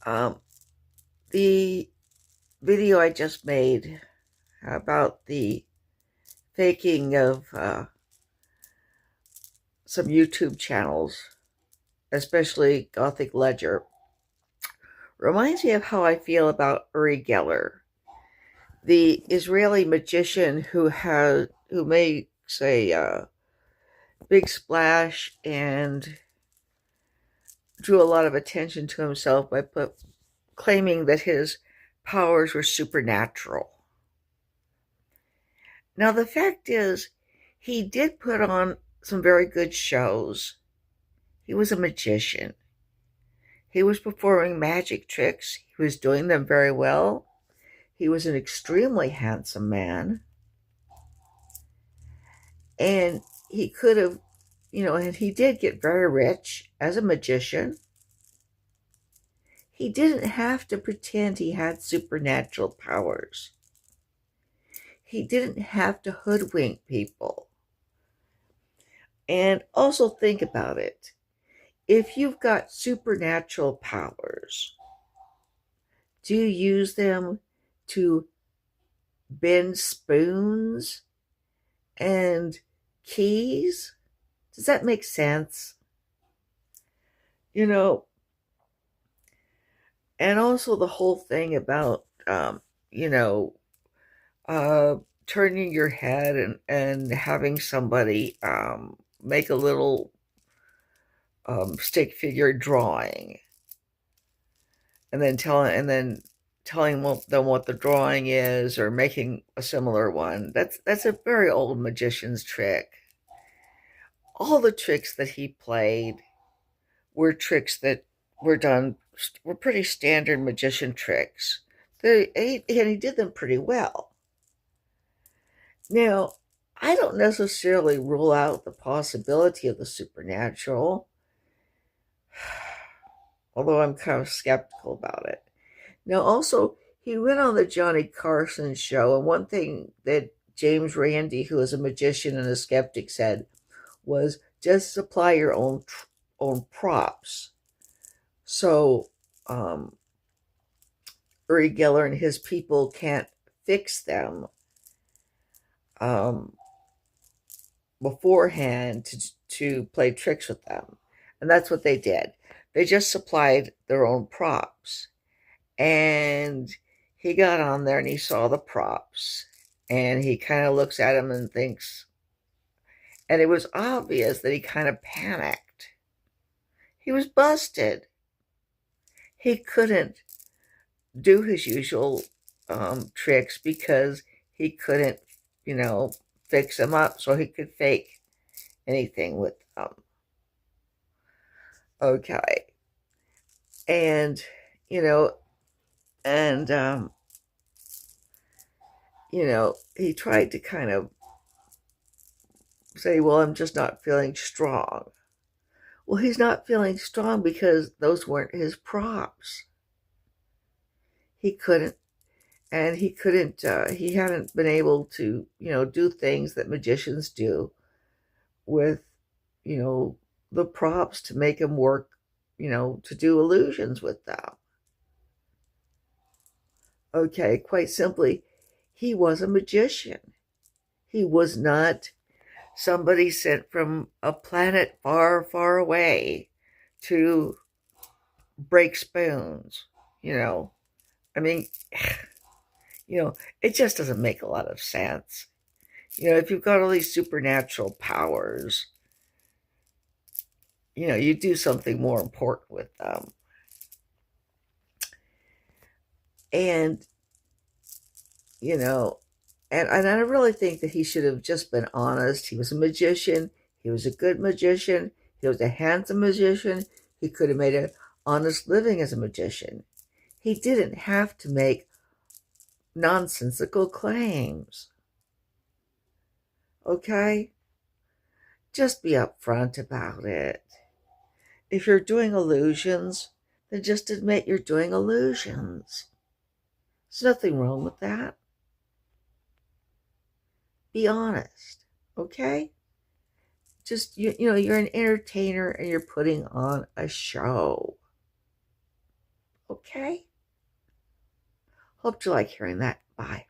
Um, the video I just made about the faking of some YouTube channels, especially Gothic Ledger, reminds me of how I feel about Uri Geller, the Israeli magician who makes a big splash and drew a lot of attention to himself by claiming that his powers were supernatural. Now, the fact is, he did put on some very good shows. He was a magician. He was performing magic tricks. He was doing them very well. He was an extremely handsome man. And he could have, and he did get very rich as a magician. He didn't have to pretend he had supernatural powers. He didn't have to hoodwink people. And also think about it. If you've got supernatural powers, do you use them to bend spoons and keys? Does that make sense? You know, and also the whole thing about, you know, uh, turning your head and having somebody make a little stick figure drawing, and then telling them what the drawing is, or making a similar one. That's a very old magician's trick. All the tricks that he played were tricks that were pretty standard magician tricks. And he did them pretty well. Now, I don't necessarily rule out the possibility of the supernatural, although I'm kind of skeptical about it. Now, also, he went on the Johnny Carson show, and one thing that James Randi, who is a magician and a skeptic, said was just supply your own props. So, Uri Geller and his people can't fix them beforehand to play tricks with them. And that's what they did. They just supplied their own props. And he got on there and he saw the props. And he kind of looks at them and thinks, and it was obvious that he kind of panicked. He was busted. He couldn't do his usual tricks because he couldn't, fix them up so he could fake anything with them. Okay. And, you know, and, he tried to kind of say, well, I'm just not feeling strong. Well, he's not feeling strong because those weren't his props. He couldn't, and he hadn't been able to, do things that magicians do with, the props to make him work, to do illusions with them. Okay, quite simply, he was a magician. He was not somebody sent from a planet far, far away to break spoons, I mean, it just doesn't make a lot of sense. If you've got all these supernatural powers, you do something more important with them. And, and I really think that he should have just been honest. He was a magician. He was a good magician. He was a handsome magician. He could have made an honest living as a magician. He didn't have to make nonsensical claims. Okay? Just be upfront about it. If you're doing illusions, then just admit you're doing illusions. There's nothing wrong with that. Be honest, okay? Just, you're an entertainer and you're putting on a show. Okay? Okay? Hope you like hearing that. Bye.